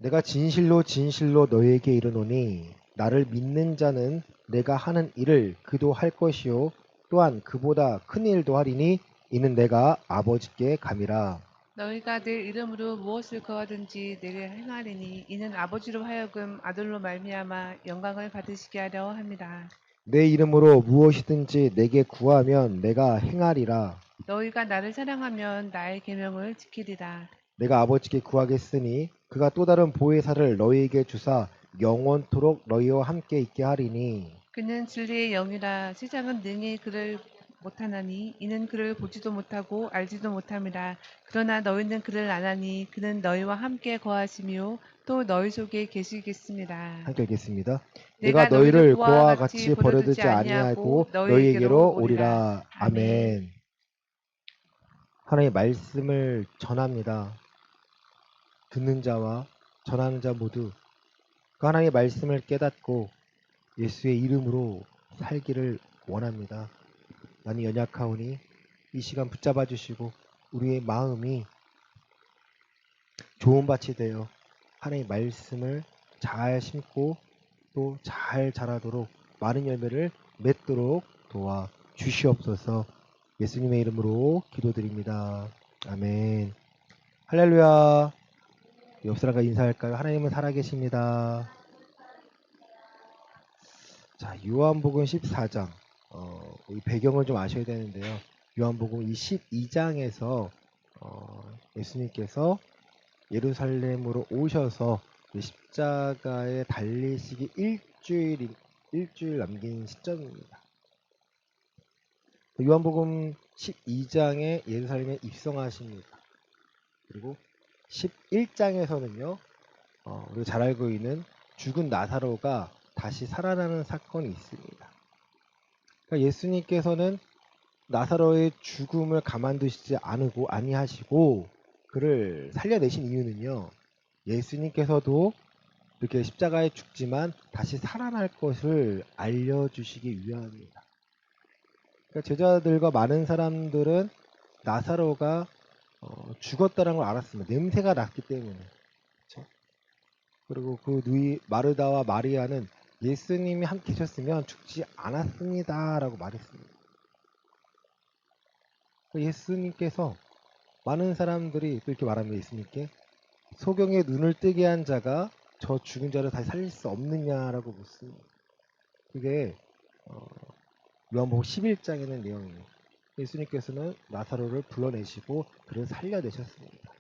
내가 진실로 진실로 너희에게 이르노니 나를 믿는 자는 내가 하는 일을 그도 할 것이요 또한 그보다 큰 일도 하리니 이는 내가 아버지께 감이라. 너희가 내 이름으로 무엇을 거하든지 내게 행하리니 이는 아버지로 하여금 아들로 말미암아 영광을 받으시게 하려 함이라. 내 이름으로 무엇이든지 내게 구하면 내가 행하리라. 너희가 나를 사랑하면 나의 계명을 지키리라. 내가 아버지께 구하겠으니 그가 또 다른 보혜사를 너희에게 주사 영원토록 너희와 함께 있게 하리니 그는 진리의 영이라. 세상은 능히 그를 못하나니 이는 그를 보지도 못하고 알지도 못함이라. 그러나 너희는 그를 아나니 그는 너희와 함께 거하시며 또 너희 속에 계시겠습니다. 함께 읽겠습니다. 내가 내가 너희를 너희를 고아와 고아와 같이 같이 버려두지 버려두지 아니하고 아니하고 너희에게로 너희에게로 오리라. 오리라. 아멘. 아멘. 하나님의 말씀을 전합니다. 듣는 자와 전하는 자 모두 그 하나님의 말씀을 깨닫고 예수의 이름으로 살기를 원합니다. 나는 연약하오니 이 시간 붙잡아 주시고 우리의 마음이 좋은 밭이 되어 하나님의 말씀을 잘 심고 또 잘 자라도록 많은 열매를 맺도록 도와 주시옵소서. 예수님의 이름으로 기도드립니다. 아멘. 할렐루야. 옆 사람과 인사할까요? 하나님은 살아계십니다. 자, 요한복음 14장. 이 배경을 좀 아셔야 되는데요. 요한복음 이 12장에서 예수님께서 예루살렘으로 오셔서 십자가에 달리시기 일주일 남긴 시점입니다. 요한복음 12장에 예루살렘에 입성하십니다. 그리고 11장에서는요, 우리가 잘 알고 있는 죽은 나사로가 다시 살아나는 사건이 있습니다. 그러니까 예수님께서는 나사로의 죽음을 가만두시지 아니하시고 그를 살려내신 이유는요, 예수님께서도 이렇게 십자가에 죽지만 다시 살아날 것을 알려주시기 위함입니다. 그러니까 제자들과 많은 사람들은 나사로가 죽었다는 걸 알았습니다. 냄새가 났기 때문에. 그렇죠? 그리고 그 누이 마르다와 마리아는 예수님이 함께 계셨으면 죽지 않았습니다 라고 말했습니다. 예수님께서 많은 사람들이 또 이렇게 말합니다. 예수님께 소경의 눈을 뜨게 한 자가 저 죽은 자를 다시 살릴 수 없느냐라고 묻습니다. 그게 요한복음 11장에는 내용이에요. 예수님께서는 나사로를 불러내시고 그를 살려내셨습니다.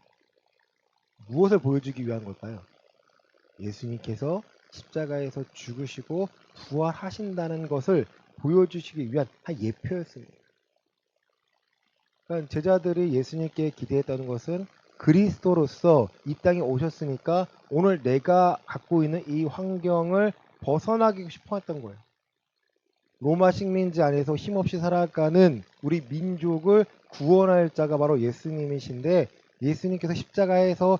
무엇을 보여주기 위한 걸까요? 예수님께서 십자가에서 죽으시고 부활하신다는 것을 보여주시기 위한 한 예표였습니다. 그러니까 제자들이 예수님께 기대했다는 것은 그리스도로서 이 땅에 오셨으니까 오늘 내가 갖고 있는 이 환경을 벗어나기 싶어 했던 거예요. 로마 식민지 안에서 힘없이 살아가는 우리 민족을 구원할 자가 바로 예수님이신데 예수님께서 십자가에서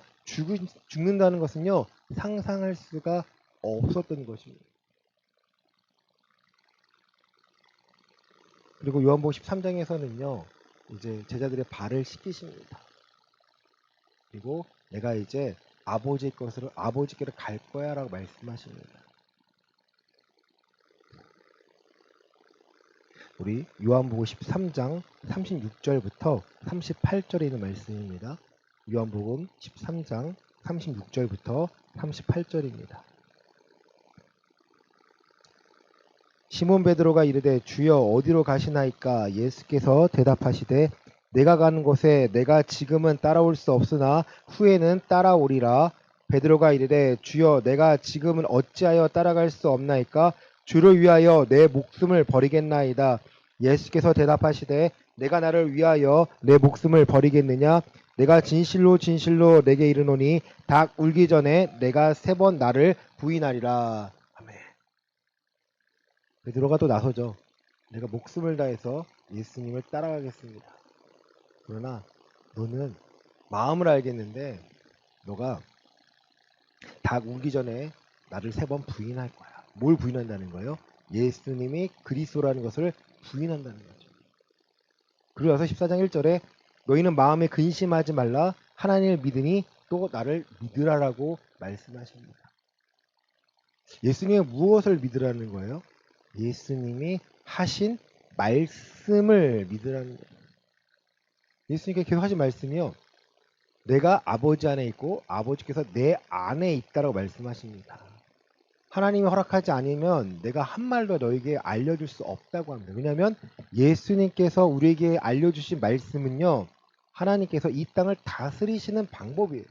죽는다는 것은요, 상상할 수가 없었던 것입니다. 그리고 요한복음 13장에서는요, 이제 제자들의 발을 씻기십니다. 그리고 내가 이제 아버지께로 갈 거야 라고 말씀하십니다. 우리 요한복음 13장 36절부터 38절에 있는 말씀입니다. 요한복음 13장 36절부터 38절입니다. 시몬 베드로가 이르되 주여 어디로 가시나이까? 예수께서 대답하시되 내가 가는 곳에 내가 지금은 따라올 수 없으나 후에는 따라오리라. 베드로가 이르되 주여 내가 지금은 어찌하여 따라갈 수 없나이까? 주를 위하여 내 목숨을 버리겠나이다. 예수께서 대답하시되 내가 나를 위하여 내 목숨을 버리겠느냐? 내가 진실로 진실로 내게 이르노니 닭 울기 전에 내가 3번 나를 부인하리라. 아멘. 베드로가 또 나서죠. 내가 목숨을 다해서 예수님을 따라가겠습니다. 그러나 너는 마음을 알겠는데 너가 닭 울기 전에 나를 3번 부인할 거야. 뭘 부인한다는 거예요? 예수님이 그리스도라는 것을 부인한다는 거죠. 그리고 나서 14장 1절에 너희는 마음에 근심하지 말라. 하나님을 믿으니 또 나를 믿으라라고 말씀하십니다. 예수님이 무엇을 믿으라는 거예요? 예수님이 하신 말씀을 믿으라는 거예요. 예수님께 계속 하신 말씀이요. 내가 아버지 안에 있고 아버지께서 내 안에 있다라고 말씀하십니다. 하나님이 허락하지 않으면 내가 한 말도 너에게 알려줄 수 없다고 합니다. 왜냐하면 예수님께서 우리에게 알려주신 말씀은요. 하나님께서 이 땅을 다스리시는 방법이에요.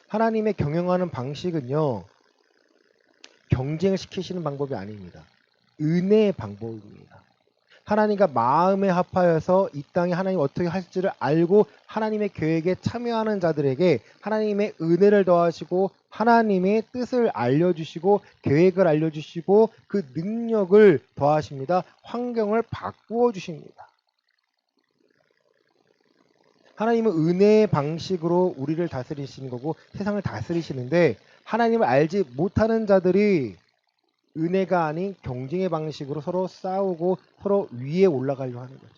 하나님의 경영하는 방식은요. 경쟁을 시키시는 방법이 아닙니다. 은혜의 방법입니다. 하나님과 마음에 합하여서 이 땅에 하나님 어떻게 하실지를 알고 하나님의 계획에 참여하는 자들에게 하나님의 은혜를 더하시고 하나님의 뜻을 알려주시고 계획을 알려주시고 그 능력을 더하십니다. 환경을 바꾸어 주십니다. 하나님은 은혜의 방식으로 우리를 다스리시는 거고 세상을 다스리시는데 하나님을 알지 못하는 자들이 은혜가 아닌 경쟁의 방식으로 서로 싸우고 서로 위에 올라가려 하는 거죠.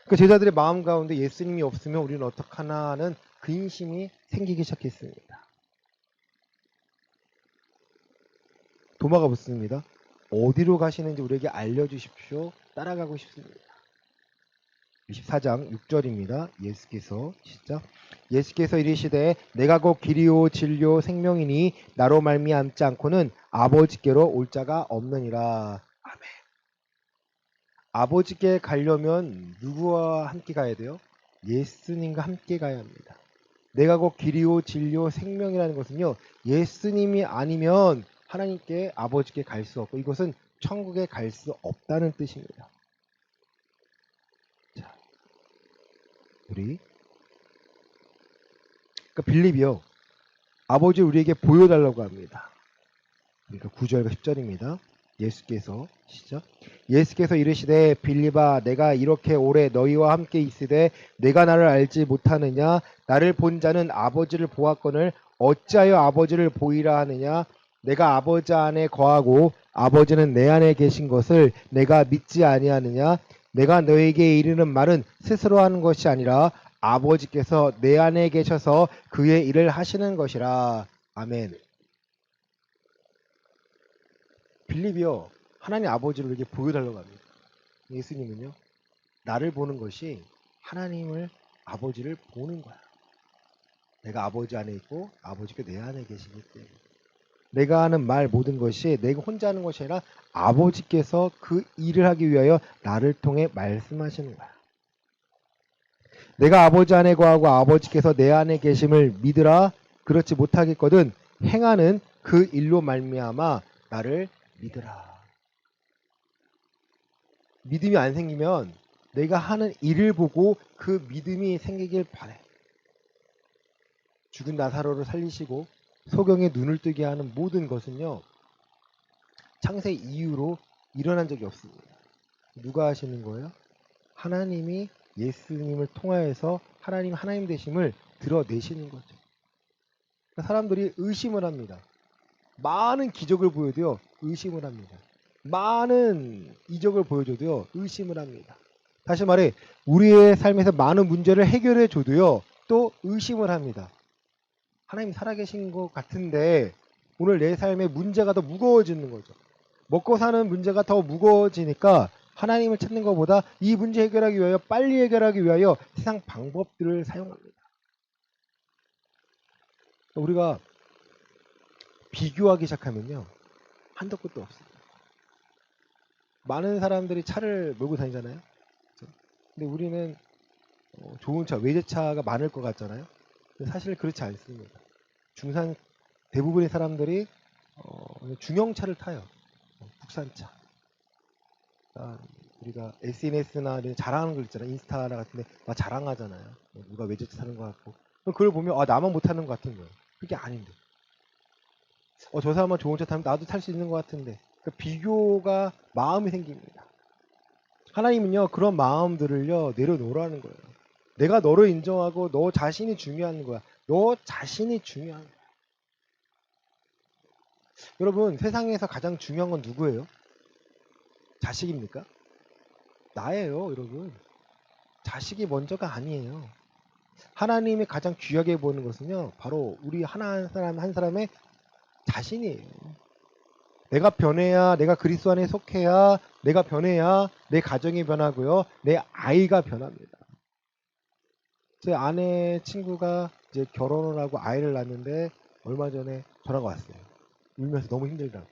그 제자들의 마음 가운데 예수님이 없으면 우리는 어떡하나 하는 근심이 생기기 시작했습니다. 도마가 묻습니다. 어디로 가시는지 우리에게 알려주십시오. 따라가고 싶습니다. 24장 6절입니다. 예수께서 시작. 예수께서 이르시되 내가 곧 길이요 진리요 생명이니 나로 말미암지 않고는 아버지께로 올 자가 없느니라. 아멘. 아버지께 가려면 누구와 함께 가야 돼요? 예수님과 함께 가야 합니다. 내가 곧 길이요 진리요 생명이라는 것은요. 예수님이 아니면 하나님께 아버지께 갈 수 없고 이것은 천국에 갈 수 없다는 뜻입니다. 자, 우리 빌립이요. 아버지 우리에게 보여달라고 합니다. 그러니까 9절과 10절입니다. 예수께서 시작. 예수께서 이르시되 빌립아 내가 이렇게 오래 너희와 함께 있으되 내가 나를 알지 못하느냐 나를 본 자는 아버지를 보았거늘 어찌하여 아버지를 보이라 하느냐 내가 아버지 안에 거하고 아버지는 내 안에 계신 것을 내가 믿지 아니하느냐 내가 너에게 이르는 말은 스스로 하는 것이 아니라 아버지께서 내 안에 계셔서 그의 일을 하시는 것이라. 아멘. 빌립이요. 하나님 아버지를 이렇게 보여달라고 합니다. 예수님은요. 나를 보는 것이 하나님을 아버지를 보는 거야. 내가 아버지 안에 있고 아버지가 내 안에 계시기 때문에. 내가 하는 말 모든 것이 내가 혼자 하는 것이 아니라 아버지께서 그 일을 하기 위하여 나를 통해 말씀하시는 거야. 내가 아버지 안에 거하고 아버지께서 내 안에 계심을 믿으라. 그렇지 못하겠거든 행하는 그 일로 말미암아 나를 믿으라. 믿음이 안 생기면 내가 하는 일을 보고 그 믿음이 생기길 바래. 죽은 나사로를 살리시고 소경의 눈을 뜨게 하는 모든 것은요. 창세 이후로 일어난 적이 없습니다. 누가 하시는 거예요? 하나님이 예수님을 통하여서 하나님 되심을 드러내시는 거죠. 사람들이 의심을 합니다. 많은 기적을 보여도요. 의심을 합니다. 많은 이적을 보여줘도요. 의심을 합니다. 다시 말해 우리의 삶에서 많은 문제를 해결해 줘도요. 또 의심을 합니다. 하나님 살아계신 것 같은데 오늘 내 삶의 문제가 더 무거워지는 거죠. 먹고 사는 문제가 더 무거워지니까 하나님을 찾는 것보다 이 문제 해결하기 위하여 빨리 해결하기 위하여 세상 방법들을 사용합니다. 우리가 비교하기 시작하면요. 한도 끝도 없습니다. 많은 사람들이 차를 몰고 다니잖아요. 근데 우리는 좋은 차, 외제차가 많을 것 같잖아요. 근데 사실 그렇지 않습니다. 대부분의 사람들이 중형차를 타요. 국산차. 우리가 SNS나 자랑하는 거 있잖아요. 인스타나 같은데 막 자랑하잖아요. 누가 외제차 타는 것 같고. 그걸 보면 나만 못 타는 것 같은 거예요. 그게 아닌데. 저 사람은 좋은 차 타면 나도 탈 수 있는 것 같은데. 그러니까 비교가 마음이 생깁니다. 하나님은요 그런 마음들을요 내려놓으라는 거예요. 내가 너를 인정하고 너 자신이 중요한 거야. 너 자신이 중요한 거야. 여러분 세상에서 가장 중요한 건 누구예요? 자식입니까? 나예요, 여러분. 자식이 먼저가 아니에요. 하나님이 가장 귀하게 보는 것은요, 바로 우리 하나 한 사람의 자신이에요. 내가 변해야, 내가 그리스도 안에 속해야, 내가 변해야 내 가정이 변하고요, 내 아이가 변합니다. 제 아내 친구가 이제 결혼을 하고 아이를 낳았는데 얼마 전에 전화가 왔어요. 울면서 너무 힘들다고.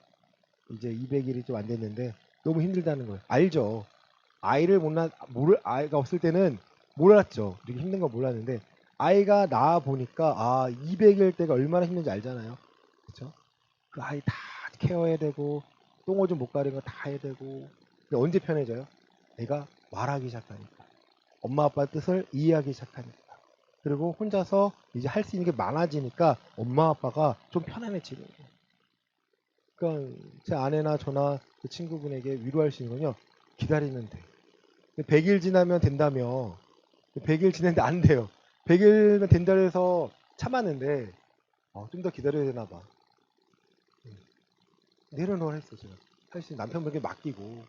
이제 200일이 좀 안 됐는데 너무 힘들다는 거예요. 알죠. 아이가 없을 때는 몰랐죠. 이렇게 힘든 거 몰랐는데 아이가 낳아 보니까 200일 때가 얼마나 힘든지 알잖아요. 그렇죠? 그 아이 다 케어해야 되고 똥오줌 못 가리는 거 다 해야 되고. 근데 언제 편해져요? 내가 말하기 시작하니까. 엄마 아빠 뜻을 이해하기 시작하니까. 그리고 혼자서 이제 할 수 있는 게 많아지니까 엄마 아빠가 좀 편안해지는 거예요. 그러니까 제 아내나 저나 그 친구분에게 위로할 수 있는 건요. 기다리면 돼. 100일 지나면 된다며. 100일 지났는데 안 돼요. 100일면 된다 해서 참았는데 좀 더 기다려야 되나 봐. 내려놓으라 했어 제가. 사실 남편분에게 맡기고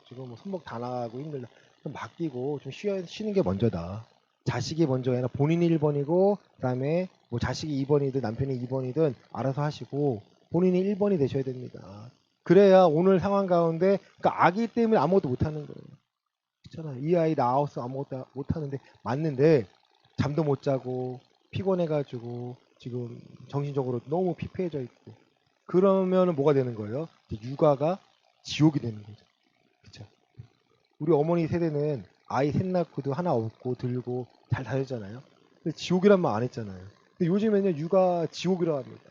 지금 뭐 손목 다 나가고 힘들다. 좀 맡기고 좀 쉬는 게 먼저다. 자식이 먼저가 아니라 본인이 1번이고 그다음에 뭐 자식이 2번이든 남편이 2번이든 알아서 하시고 본인이 1번이 되셔야 됩니다. 그래야 오늘 상황 가운데 그러니까 아기 때문에 아무것도 못하는 거예요. 그렇잖아요. 이 아이 낳아서 아무것도 못하는데 맞는데 잠도 못 자고 피곤해가지고 지금 정신적으로 너무 피폐해져 있고 그러면은 뭐가 되는 거예요? 이제 육아가 지옥이 되는 거죠. 그쵸? 우리 어머니 세대는 아이 셋 낳고도 하나 없고 들고 잘 다녔잖아요. 근데 지옥이란 말 안 했잖아요. 근데 요즘에는 육아 지옥이라고 합니다.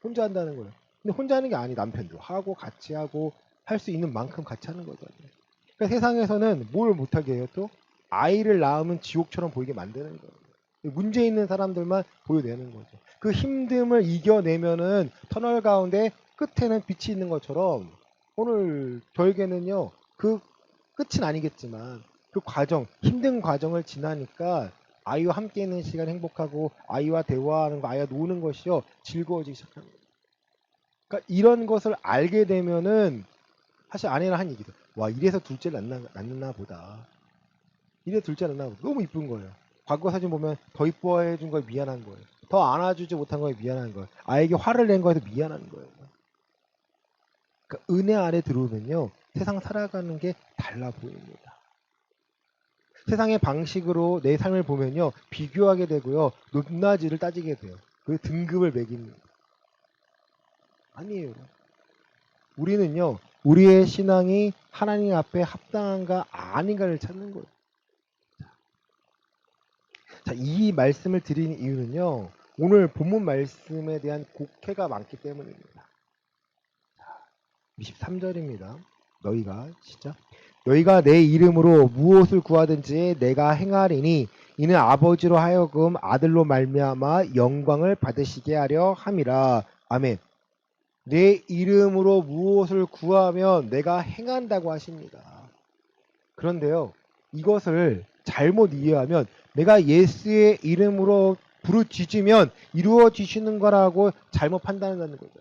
혼자 한다는 거예요. 근데 혼자 하는 게 아니 남편도 하고 같이 하고 할 수 있는 만큼 같이 하는 거잖아요. 그러니까 세상에서는 뭘 못하게 해요 또? 아이를 낳으면 지옥처럼 보이게 만드는 거예요. 문제 있는 사람들만 보여내는 거죠. 그 힘듦을 이겨내면은 터널 가운데 끝에는 빛이 있는 것처럼 오늘 저에게는요, 그 끝은 아니겠지만 그 과정, 힘든 과정을 지나니까 아이와 함께 있는 시간 행복하고 아이와 대화하는 거, 아이와 노는 것이요, 즐거워지기 시작합니다. 그러니까 이런 것을 알게 되면은 사실 아내랑 한 얘기도 와 이래서 둘째를 낳나 보다. 이래서 둘째를 낳나 보다. 너무 이쁜 거예요. 과거 사진 보면 더 이뻐해 준 거에 미안한 거예요. 더 안아주지 못한 거에 미안한 거예요. 아이에게 화를 낸 거에도 미안한 거예요. 그러니까 은혜 아래 들어오면요 세상 살아가는 게 달라 보입니다. 세상의 방식으로 내 삶을 보면요 비교하게 되고요 높낮이를 따지게 돼요. 그 등급을 매깁니다. 아니에요. 우리는요 우리의 신앙이 하나님 앞에 합당한가 아닌가를 찾는 거예요. 자, 이 말씀을 드리는 이유는요 오늘 본문 말씀에 대한 곡해가 많기 때문입니다. 23절입니다. 너희가 시작. 너희가 내 이름으로 무엇을 구하든지 내가 행하리니 이는 아버지로 하여금 아들로 말미암아 영광을 받으시게 하려 함이라. 아멘. 내 이름으로 무엇을 구하면 내가 행한다고 하십니다. 그런데요. 이것을 잘못 이해하면 내가 예수의 이름으로 부르짖으면 이루어지시는 거라고 잘못 판단한다는 거죠.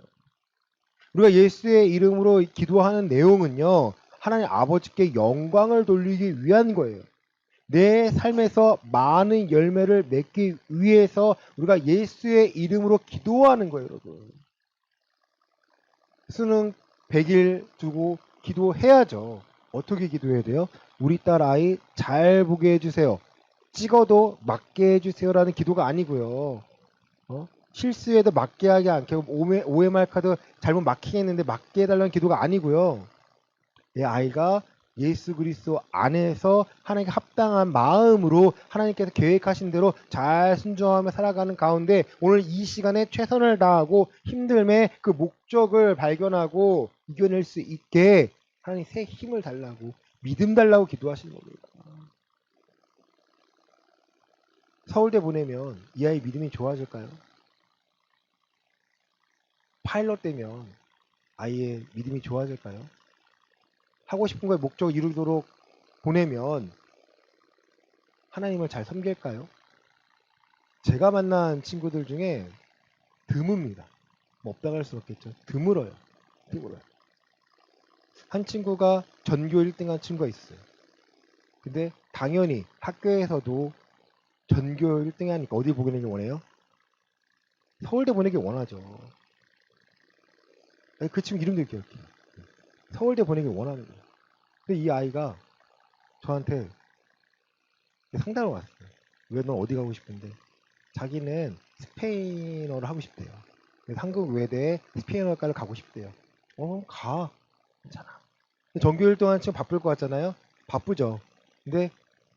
우리가 예수의 이름으로 기도하는 내용은요. 하나님 아버지께 영광을 돌리기 위한 거예요. 내 삶에서 많은 열매를 맺기 위해서 우리가 예수의 이름으로 기도하는 거예요, 여러분. 수능 100일 두고 기도해야죠. 어떻게 기도해야 돼요? 우리 딸 아이 잘 보게 해주세요. 찍어도 맞게 해주세요라는 기도가 아니고요. 실수해도 맞게 하지 않게 OMR 카드 잘못 마킹했는데 맞게 해달라는 기도가 아니고요. 내 아이가 예수 그리스도 안에서 하나님께 합당한 마음으로 하나님께서 계획하신 대로 잘 순종하며 살아가는 가운데 오늘 이 시간에 최선을 다하고 힘듦에 그 목적을 발견하고 이겨낼 수 있게 하나님 새 힘을 달라고 믿음 달라고 기도하시는 겁니다. 서울대 보내면 이 아이 믿음이 좋아질까요? 파일럿 되면 아이의 믿음이 좋아질까요? 하고 싶은 거에 목적을 이루도록 보내면 하나님을 잘 섬길까요? 제가 만난 친구들 중에 드뭅니다. 뭐 없다고 할 수 없겠죠. 드물어요. 드물어요. 한 친구가 전교 1등 한 친구가 있어요. 근데 당연히 학교에서도 전교 1등이 하니까 어디 보내기 원해요? 서울대 보내기 원하죠. 아니, 그 친구 이름도 기억해. 서울대 보내기 원하는 거예요. 근데 이 아이가 저한테 상담을 왔어요. 왜 넌 어디 가고 싶은데? 자기는 스페인어를 하고 싶대요. 그래서 한국 외대에 스페인어과를 가고 싶대요. 가. 괜찮아. 전교 1등한 친구 바쁠 것 같잖아요? 바쁘죠. 근데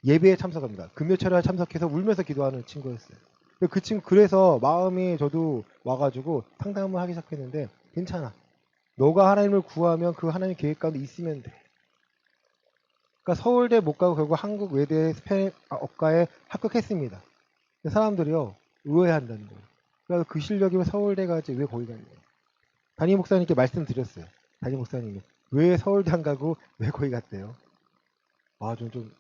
예배에 참석합니다. 금요철에 참석해서 울면서 기도하는 친구였어요. 근데 그 친구 그래서 마음이 저도 와가지고 상담을 하기 시작했는데 괜찮아. 너가 하나님을 구하면 그 하나님 계획 가운데 있으면 돼. 그러니까 서울대 못 가고 결국 한국 외대 스페인어과에 합격했습니다. 근데 사람들이요 의외한다는 거예요. 그러니까 그 실력이면 서울대 가지 왜 거기 갔냐. 담임 목사님께 말씀드렸어요. 담임 목사님이 왜 서울대 안 가고 왜 거기 갔대요. 아, 좀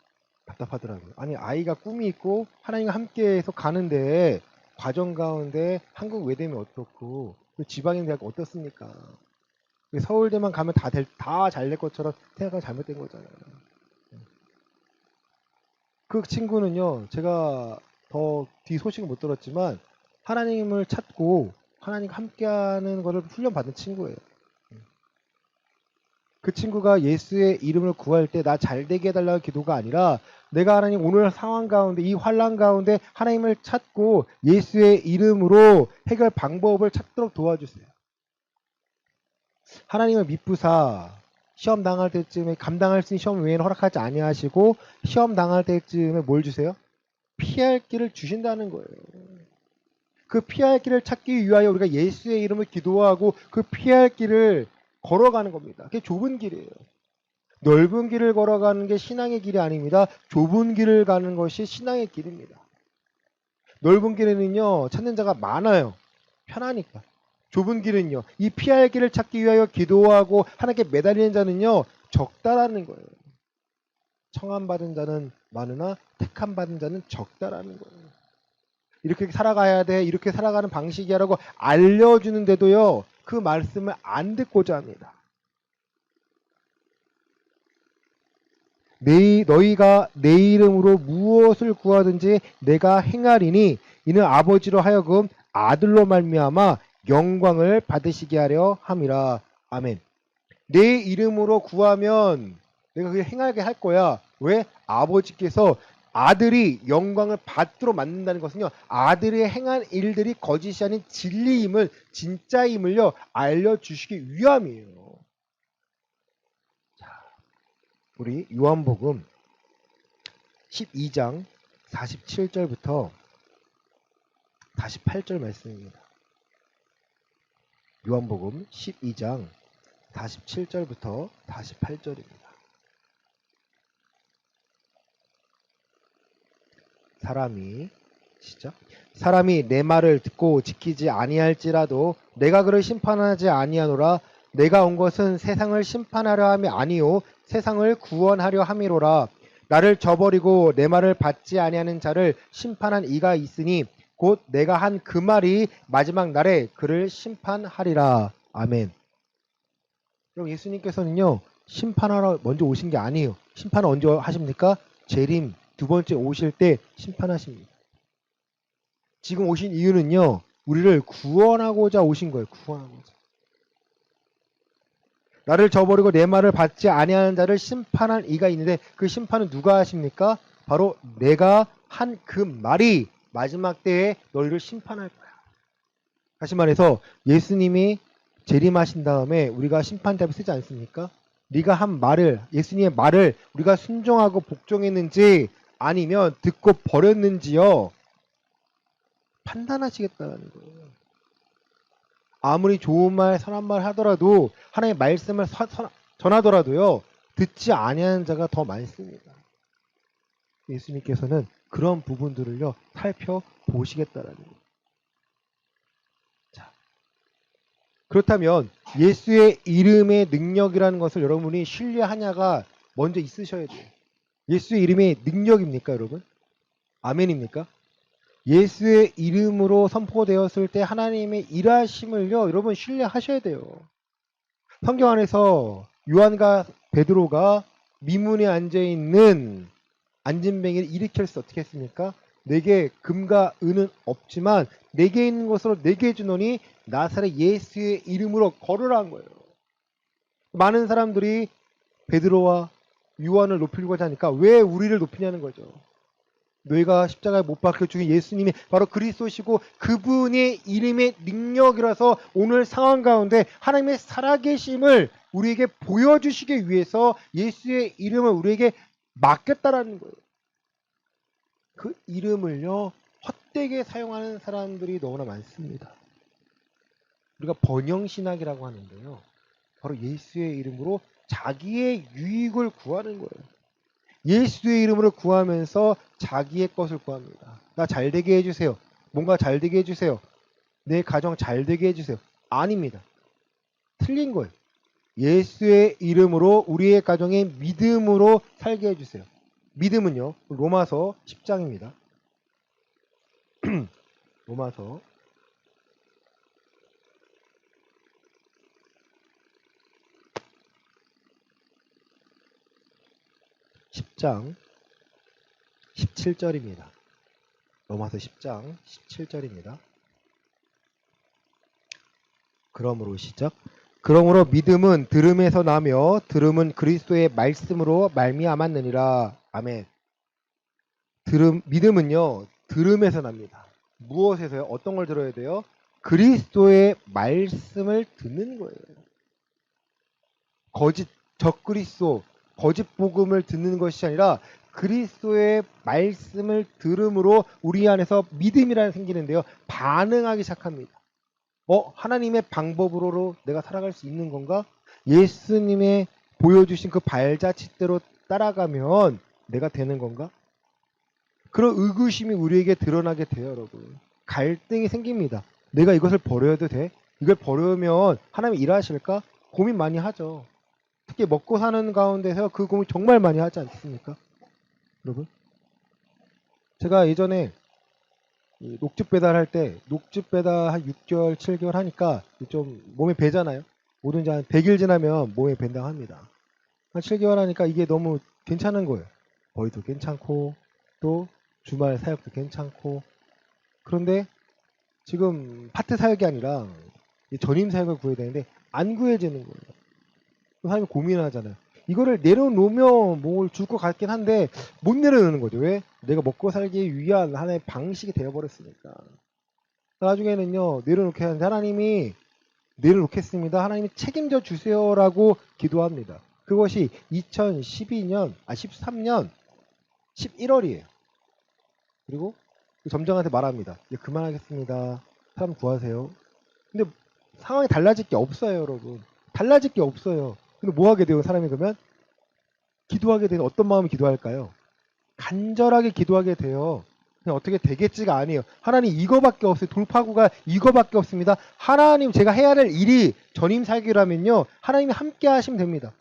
답답하더라고요. 아니 아이가 꿈이 있고 하나님과 함께해서 가는데 과정 가운데 한국 외대면 어떻고 또 지방인 대학 어떻습니까? 서울대만 가면 다 잘 될 것처럼 생각하면 잘못된 거잖아요. 그 친구는요, 제가 더 뒤 소식을 못 들었지만 하나님을 찾고 하나님과 함께하는 것을 훈련받은 친구예요. 그 친구가 예수의 이름을 구할 때 나 잘되게 해달라는 기도가 아니라 내가 하나님 오늘 상황 가운데 이 환란 가운데 하나님을 찾고 예수의 이름으로 해결 방법을 찾도록 도와주세요. 하나님을 믿부사 시험 당할 때쯤에 감당할 수 있는 시험 외에는 허락하지 아니하시고 시험 당할 때쯤에 뭘 주세요? 피할 길을 주신다는 거예요. 그 피할 길을 찾기 위하여 우리가 예수의 이름을 기도하고 그 피할 길을 걸어가는 겁니다. 그게 좁은 길이에요. 넓은 길을 걸어가는 게 신앙의 길이 아닙니다. 좁은 길을 가는 것이 신앙의 길입니다. 넓은 길에는요, 찾는 자가 많아요. 편하니까. 좁은 길은요, 이 피할 길을 찾기 위하여 기도하고 하나님께 매달리는 자는요, 적다라는 거예요. 청함받은 자는 많으나 택함받은 자는 적다라는 거예요. 이렇게 살아가야 돼, 이렇게 살아가는 방식이라고 알려주는데도요, 그 말씀을 안 듣고자 합니다. 너희가 내 이름으로 무엇을 구하든지 내가 행하리니 이는 아버지로 하여금 아들로 말미암아 영광을 받으시게 하려 함이라. 아멘. 내 이름으로 구하면 내가 그게 행하게 할 거야. 왜? 아버지께서 아들이 영광을 받도록 만든다는 것은요, 아들이 행한 일들이 거짓이 아닌 진리임을, 진짜임을요 알려주시기 위함이에요. 우리 요한복음 12장 47절부터 48절 말씀입니다. 요한복음 12장 47절부터 48절입니다. 사람이 내 말을 듣고 지키지 아니할지라도 내가 그를 심판하지 아니하노라. 내가 온 것은 세상을 심판하려 함이 아니요 세상을 구원하려 함이로라. 나를 저버리고 내 말을 받지 아니하는 자를 심판한 이가 있으니 곧 내가 한 그 말이 마지막 날에 그를 심판하리라. 아멘. 그럼 예수님께서는요 심판하러 먼저 오신 게 아니에요. 심판을 언제 하십니까? 재림 두 번째 오실 때 심판하십니다. 지금 오신 이유는요 우리를 구원하고자 오신 거예요. 구원하고자. 나를 저버리고 내 말을 받지 아니하는 자를 심판한 이가 있는데 그 심판은 누가 하십니까? 바로 내가 한 그 말이 마지막 때에 너희를 심판할 거야. 다시 말해서 예수님이 재림하신 다음에 우리가 심판답을 쓰지 않습니까? 네가 한 말을, 예수님의 말을 우리가 순종하고 복종했는지 아니면 듣고 버렸는지요 판단하시겠다는 거예요. 아무리 좋은 말, 선한 말 하더라도 하나님의 말씀을 전하더라도요 듣지 아니하는 자가 더 많습니다. 예수님께서는 그런 부분들을요 살펴보시겠다라는 거예요. 자, 그렇다면 예수의 이름의 능력이라는 것을 여러분이 신뢰하냐가 먼저 있으셔야 돼요. 예수의 이름이 능력입니까, 여러분? 아멘입니까? 예수의 이름으로 선포되었을 때 하나님의 일하심을요, 여러분 신뢰하셔야 돼요. 성경 안에서 요한과 베드로가 미문에 앉아있는 안진뱅이를 일으킬 수 어떻게 했습니까? 내게 금과 은은 없지만 내게 있는 것으로 내게 주노니 나사렛 예수의 이름으로 걸으라는 거예요. 많은 사람들이 베드로와 요한을 높이려고 하니까 왜 우리를 높이냐는 거죠. 너희가 십자가에 못 박혀 죽인 예수님이 바로 그리스도시고 그분의 이름의 능력이라서 오늘 상황 가운데 하나님의 살아계심을 우리에게 보여주시기 위해서 예수의 이름을 우리에게 맡겼다라는 거예요. 그 이름을요 헛되게 사용하는 사람들이 너무나 많습니다. 우리가 번영신학이라고 하는데요. 바로 예수의 이름으로 자기의 유익을 구하는 거예요. 예수의 이름으로 구하면서 자기의 것을 구합니다. 나 잘되게 해주세요. 뭔가 잘되게 해주세요. 내 가정 잘되게 해주세요. 아닙니다. 틀린 거예요. 예수의 이름으로 우리의 가정에 믿음으로 살게 해주세요. 믿음은요. 로마서 10장입니다. 로마서 10장 17절입니다. 로마서 10장 17절입니다. 그러므로 시작. 그러므로 믿음은 들음에서 나며 들음은 그리스도의 말씀으로 말미암았느니라. 아멘. 믿음은요 들음에서 납니다. 무엇에서요? 어떤 걸 들어야 돼요? 그리스도의 말씀을 듣는 거예요. 거짓 적그리스도 거짓 복음을 듣는 것이 아니라 그리스도의 말씀을 들음으로 우리 안에서 믿음이라는 생기는데요. 반응하기 시작합니다. 하나님의 방법으로 내가 살아갈 수 있는 건가? 예수님의 보여주신 그 발자취대로 따라가면 내가 되는 건가? 그런 의구심이 우리에게 드러나게 돼요, 여러분. 갈등이 생깁니다. 내가 이것을 버려도 돼? 이걸 버리면 하나님이 일하실까? 고민 많이 하죠. 특히 먹고 사는 가운데서 그 고민 정말 많이 하지 않습니까? 여러분? 제가 예전에 녹즙 배달할 때 녹즙 배달 한 6개월, 7개월 하니까 좀 몸에 배잖아요. 뭐든지 한 100일 지나면 몸에 밴다고 합니다. 한 7개월 하니까 이게 너무 괜찮은 거예요. 거리도 괜찮고 또 주말 사역도 괜찮고 그런데 지금 파트 사역이 아니라 전임 사역을 구해야 되는데 안 구해지는 거예요. 사람이 고민하잖아요. 이거를 내려놓으면 뭘 줄 것 같긴 한데 못 내려놓는 거죠. 왜? 내가 먹고 살기 위한 하나의 방식이 되어버렸으니까. 나중에는요 내려놓게 하는데 하나님이 내려놓겠습니다. 하나님이 책임져 주세요라고 기도합니다. 그것이 2012년, 13년 11월이에요. 그리고 점장한테 말합니다. 이제 그만하겠습니다. 사람 구하세요. 근데 상황이 달라질 게 없어요, 여러분. 달라질 게 없어요. 근데 뭐 하게 돼요, 사람이 그러면? 기도하게 되는 어떤 마음이 기도할까요? 간절하게 기도하게 돼요. 그냥 어떻게 되겠지가 아니에요. 하나님 이거밖에 없어요. 돌파구가 이거밖에 없습니다. 하나님 제가 해야 될 일이 전임 살기라면요. 하나님이 함께 하시면 됩니다.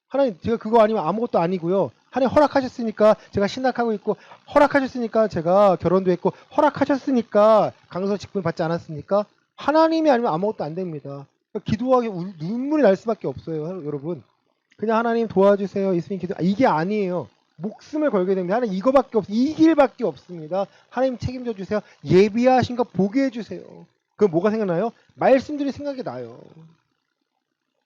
하나님 제가 그거 아니면 아무것도 아니고요. 하나님 허락하셨으니까 제가 신학하고 있고 허락하셨으니까 제가 결혼도 했고 허락하셨으니까 강서 직분 받지 않았습니까? 하나님이 아니면 아무것도 안 됩니다. 그러니까 기도하기 눈물이 날 수밖에 없어요. 여러분. 그냥 하나님 도와주세요. 예수님 기도 이게 아니에요. 목숨을 걸게 됩니다. 하나님 이거밖에 없어. 이 길밖에 없습니다. 하나님 책임져 주세요. 예비하신 거 보게 해주세요. 그럼 뭐가 생각나요? 말씀들이 생각이 나요.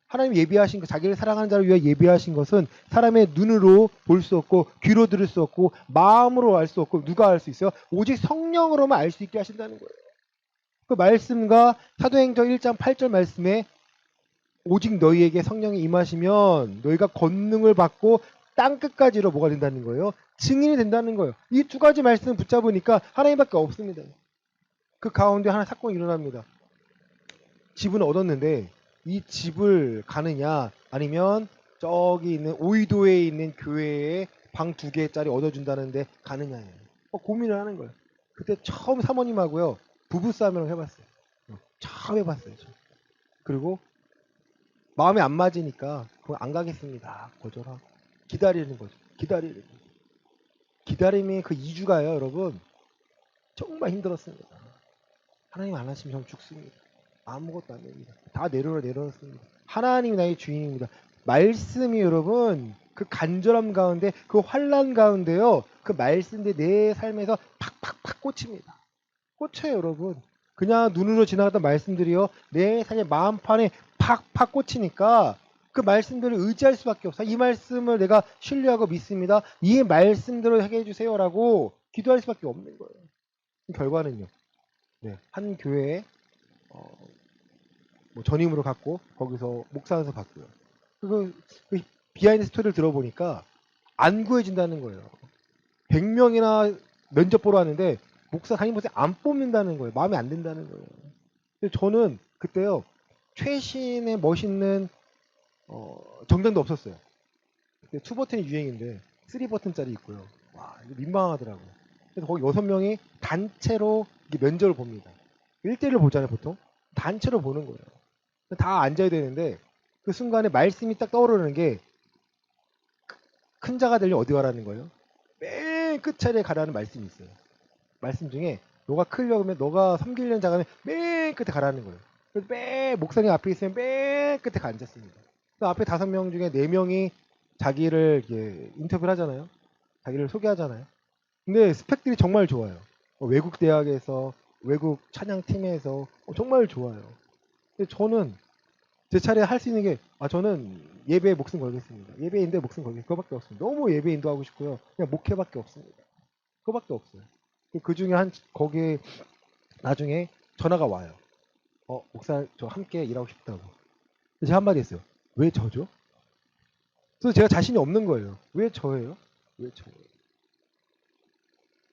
하나님 예비하신 것, 자기를 사랑하는 자를 위해 예비하신 것은 사람의 눈으로 볼 수 없고 귀로 들을 수 없고 마음으로 알 수 없고 누가 알 수 있어요? 오직 성령으로만 알 수 있게 하신다는 거예요. 그 말씀과 사도행전 1장 8절 말씀에 오직 너희에게 성령이 임하시면 너희가 권능을 받고 땅끝까지로 뭐가 된다는 거예요? 증인이 된다는 거예요. 이 두 가지 말씀 붙잡으니까 하나님밖에 없습니다. 그 가운데 하나 사건이 일어납니다. 집은 얻었는데 이 집을 가느냐 아니면 저기 있는 오이도에 있는 교회에 방 2개짜리 얻어준다는데 가느냐예요. 고민을 하는 거예요. 그때 처음 사모님하고요 부부싸움을 해봤어요. 처음 해봤어요. 그리고 마음에 안 맞으니까 그럼 안 가겠습니다. 거절하고 기다리는 거죠. 기다리는 거죠. 기다림이 그 2주가요, 여러분. 정말 힘들었습니다. 하나님 안 하시면 전 죽습니다. 아무것도 안 됩니다. 다 내려놓습니다. 하나님이 나의 주인입니다. 말씀이 여러분 그 간절함 가운데 그 환난 가운데요. 그 말씀이 내 삶에서 팍팍팍 꽂힙니다. 꽂혀요 여러분. 그냥 눈으로 지나가던 말씀들이요. 내 삶의 마음판에 팍팍 꽂히니까 그 말씀들을 의지할 수밖에 없어. 이 말씀을 내가 신뢰하고 믿습니다. 이 말씀대로 하게 해주세요라고 기도할 수밖에 없는 거예요. 결과는요. 네, 한 교회에 뭐 전임으로 갔고 거기서 목사에서 받고요. 그 비하인드 스토리를 들어보니까 안 구해진다는 거예요. 100명이나 면접 보러 왔는데 목사 담임목사 안 뽑는다는 거예요. 마음에 안 든다는 거예요. 근데 저는 그때요 최신의 멋있는 정장도 없었어요. 그때 2버튼이 유행인데 3버튼짜리 있고요. 와 이거 민망하더라고요. 그래서 거기 6명이 단체로 면접을 봅니다. 1대1로 보잖아요 보통. 단체로 보는 거예요. 다 앉아야 되는데 그 순간에 말씀이 딱 떠오르는 게 큰 자가 되려면 어디 가라는 거예요? 맨 끝자리에 가라는 말씀이 있어요. 말씀 중에 너가 크려면 너가 섬기려는 자가면 맨 끝에 가라는 거예요. 그래서 맨 목사님 앞에 있으면 맨 끝에 앉았습니다. 그 앞에 5명 중에 4명이 자기를 인터뷰를 하잖아요. 자기를 소개하잖아요. 근데 스펙들이 정말 좋아요. 외국 대학에서 외국 찬양팀에서 정말 좋아요. 근데 저는 제 차례 할 수 있는 게 저는 예배에 목숨 걸겠습니다. 예배인데 목숨 걸겠습니다. 그거밖에 없습니다. 너무 예배 인도하고 싶고요. 그냥 목회밖에 없습니다. 그거밖에 없어요. 그 중에 거기 나중에 전화가 와요. 목사 저 함께 일하고 싶다고. 제가 한마디 했어요. 왜 저죠? 그래서 제가 자신이 없는 거예요. 왜 저예요? 왜 저예요?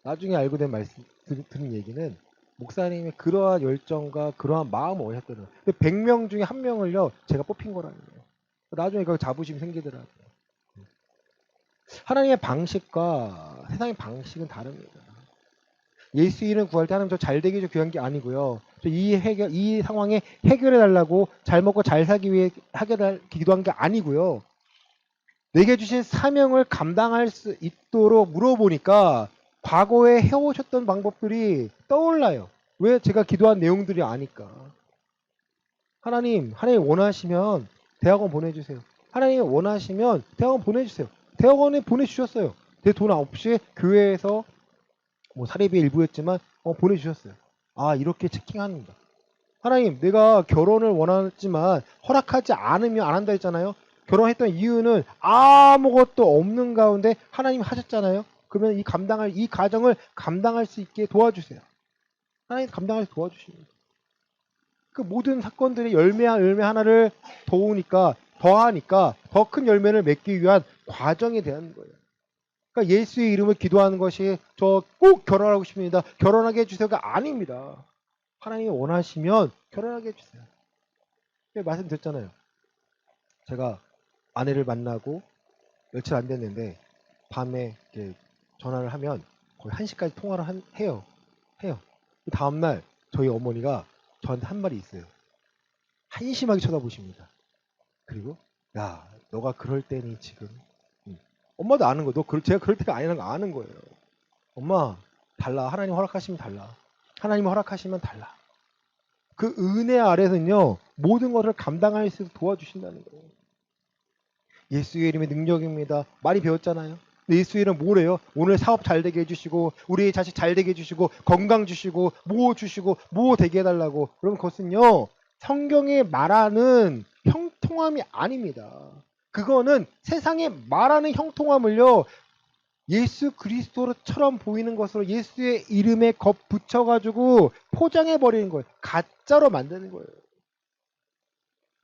나중에 알고 된 말씀 들은 얘기는 목사님의 그러한 열정과 그러한 마음을 원했다는 거예요. 100명 중에 1명을요 제가 뽑힌 거라는 거예요. 나중에 그 자부심이 생기더라고요. 하나님의 방식과 세상의 방식은 다릅니다. 예수 이름 구할 때 하나님 저 잘 되기 위해 귀한 게 아니고요. 이 상황에 해결해 달라고 잘 먹고 잘 살기 위해 기도한 게 아니고요. 내게 주신 사명을 감당할 수 있도록 물어보니까 과거에 해오셨던 방법들이 떠올라요. 왜? 제가 기도한 내용들이 아니까. 하나님 원하시면 대학원 보내주세요. 하나님 원하시면 대학원 보내주세요. 대학원에 보내주셨어요. 내 돈 없이 교회에서 뭐 사례비의 일부였지만 보내주셨어요. 이렇게 체킹합니다. 하나님 내가 결혼을 원하지만 허락하지 않으면 안 한다 했잖아요. 결혼했던 이유는 아무것도 없는 가운데 하나님 하셨잖아요. 그러면 이 가정을 감당할 수 있게 도와주세요. 하나님 감당할 수 도와주십니다. 그 모든 사건들이 열매 하나를 더하니까 더 큰 열매를 맺기 위한 과정이 되는 거예요. 그러니까 예수의 이름을 기도하는 것이 저 꼭 결혼하고 싶습니다. 결혼하게 해주세요가 아닙니다. 하나님이 원하시면 결혼하게 해주세요. 말씀드렸잖아요. 제가 아내를 만나고 며칠 안 됐는데 밤에 전화를 하면 거의 1시까지 통화를 해요. 그 다음날 저희 어머니가 저한테 한 말이 있어요. 한심하게 쳐다보십니다. 그리고 야 너가 그럴 때니 지금. 엄마도 아는 거. 제가 그럴 때가 아니라는 거 아는 거예요. 엄마 달라. 하나님 허락하시면 달라. 하나님 허락하시면 달라. 그 은혜 아래서는요 모든 것을 감당할 수 있도록 도와주신다는 거예요. 예수의 이름의 능력입니다. 많이 배웠잖아요. 근데 예수의 이름 뭐래요? 오늘 사업 잘 되게 해주시고 우리 자식 잘 되게 해주시고 건강 주시고 뭐 되게 해달라고. 그럼 그것은요 성경에 말하는 형통함이 아닙니다. 그거는 세상에 말하는 형통함을요 예수 그리스도처럼 보이는 것으로 예수의 이름에 붙여가지고 포장해버리는 거예요. 가짜로 만드는 거예요.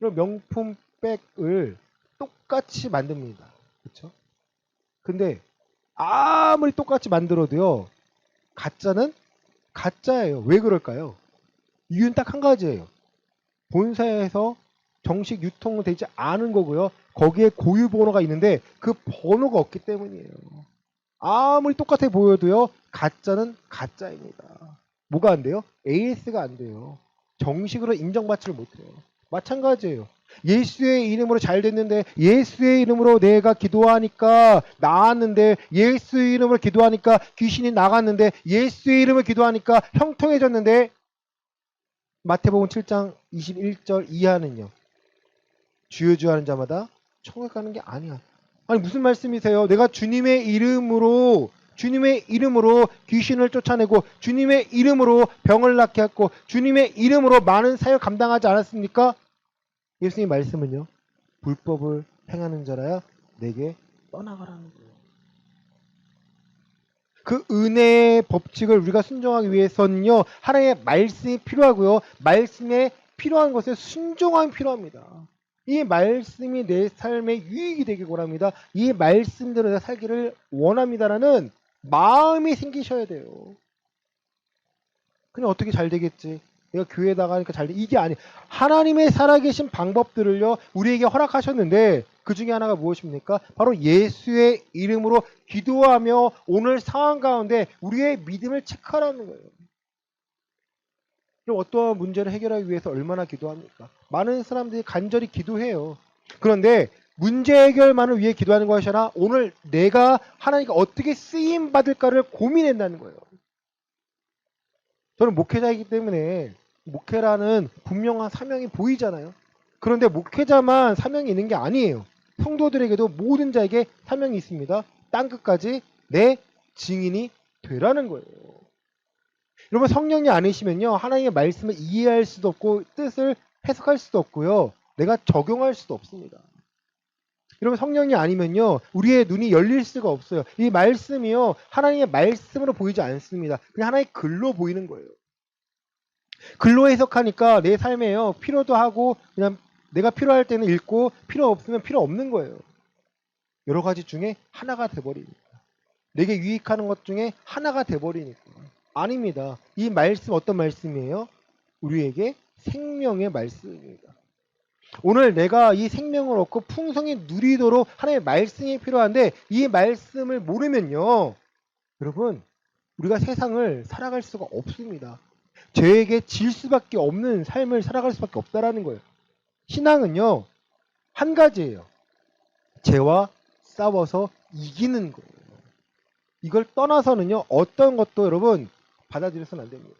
그럼 명품 백을 똑같이 만듭니다. 그렇죠? 근데 아무리 똑같이 만들어도요. 가짜는 가짜예요. 왜 그럴까요? 이유는 딱 한 가지예요. 본사에서 정식 유통되지 않은 거고요. 거기에 고유 번호가 있는데 그 번호가 없기 때문이에요. 아무리 똑같아 보여도요. 가짜는 가짜입니다. 뭐가 안 돼요? AS가 안 돼요. 정식으로 인정받지를 못해요. 마찬가지예요. 예수의 이름으로 잘 됐는데 예수의 이름으로 내가 기도하니까 나았는데 예수의 이름으로 기도하니까 귀신이 나갔는데 예수의 이름으로 기도하니까 형통해졌는데 마태복음 7장 21절 이하는요. 주여 주여 하는 자마다 천국에 가는 게 아니야. 아니 무슨 말씀이세요? 내가 주님의 이름으로 귀신을 쫓아내고 주님의 이름으로 병을 낫게 했고 주님의 이름으로 많은 사역 감당하지 않았습니까? 예수님 말씀은요. 불법을 행하는 자라야 내게 떠나가라는 거예요. 그 은혜의 법칙을 우리가 순종하기 위해서는요. 하나님의 말씀이 필요하고요. 말씀에 필요한 것에 순종함이 필요합니다. 이 말씀이 내 삶에 유익이 되길 원합니다. 이 말씀대로 내가 살기를 원합니다라는 마음이 생기셔야 돼요. 그냥 어떻게 잘 되겠지? 내가 교회 나가니까 잘 돼. 이게 아니. 하나님의 살아계신 방법들을요. 우리에게 허락하셨는데 그 중에 하나가 무엇입니까? 바로 예수의 이름으로 기도하며 오늘 상황 가운데 우리의 믿음을 체크하라는 거예요. 그럼 어떠한 문제를 해결하기 위해서 얼마나 기도합니까? 많은 사람들이 간절히 기도해요. 그런데 문제 해결만을 위해 기도하는 것이 아니라 오늘 내가 하나님께 어떻게 쓰임 받을까를 고민한다는 거예요. 저는 목회자이기 때문에 목회라는 분명한 사명이 보이잖아요. 그런데 목회자만 사명이 있는 게 아니에요. 성도들에게도 모든 자에게 사명이 있습니다. 땅끝까지 내 증인이 되라는 거예요. 여러분 성령이 아니시면요. 하나님의 말씀을 이해할 수도 없고 뜻을 해석할 수도 없고요. 내가 적용할 수도 없습니다. 여러분 성령이 아니면요. 우리의 눈이 열릴 수가 없어요. 이 말씀이요. 하나님의 말씀으로 보이지 않습니다. 그냥 하나의 글로 보이는 거예요. 글로 해석하니까 내 삶에요. 필요도 하고 그냥 내가 필요할 때는 읽고 필요 없으면 필요 없는 거예요. 여러 가지 중에 하나가 돼버리니까. 내게 유익하는 것 중에 하나가 돼버리니까. 아닙니다. 이 말씀 어떤 말씀이에요? 우리에게 생명의 말씀입니다. 오늘 내가 이 생명을 얻고 풍성히 누리도록 하나님의 말씀이 필요한데 이 말씀을 모르면요. 여러분 우리가 세상을 살아갈 수가 없습니다. 죄에게 질 수밖에 없는 삶을 살아갈 수밖에 없다라는 거예요. 신앙은요. 한 가지예요. 죄와 싸워서 이기는 거예요. 이걸 떠나서는요. 어떤 것도 여러분 받아들여서는 안 됩니다.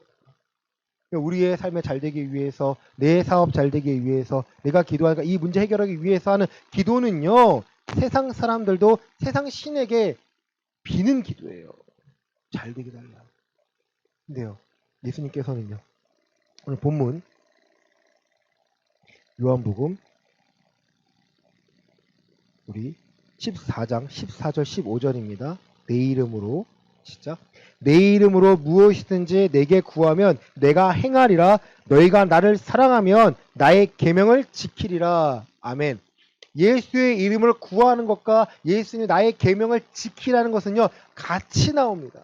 우리의 삶에 잘 되기 위해서 내 사업 잘 되기 위해서 내가 기도하니까 이 문제 해결하기 위해서 하는 기도는요. 세상 사람들도 세상 신에게 비는 기도예요. 잘 되게 달라. 근데요. 예수님께서는요. 오늘 본문 요한복음 우리 14장 14절 15절입니다. 내 이름으로 시작. 내 이름으로 무엇이든지 내게 구하면 내가 행하리라. 너희가 나를 사랑하면 나의 계명을 지키리라. 아멘. 예수의 이름을 구하는 것과 예수님이 나의 계명을 지키라는 것은요. 같이 나옵니다.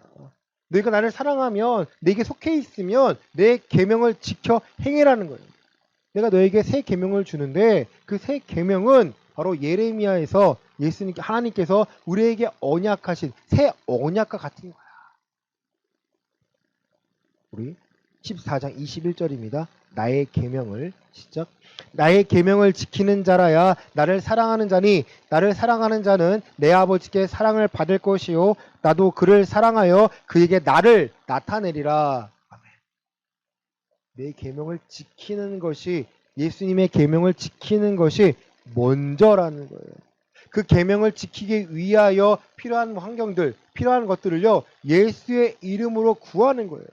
너희가 나를 사랑하면 내게 속해 있으면 내 계명을 지켜 행해라는 거예요. 내가 너에게 새 계명을 주는데 그 새 계명은 바로 예레미야에서 예수님 하나님께서 우리에게 언약하신 새 언약과 같은 거야. 우리 14장 21절입니다. 나의 계명을 시작. 나의 계명을 지키는 자라야 나를 사랑하는 자니 나를 사랑하는 자는 내 아버지께 사랑을 받을 것이요 나도 그를 사랑하여 그에게 나를 나타내리라. 아멘. 내 계명을 지키는 것이 예수님의 계명을 지키는 것이 먼저라는 거예요. 그 계명을 지키기 위하여 필요한 환경들, 필요한 것들을요. 예수의 이름으로 구하는 거예요.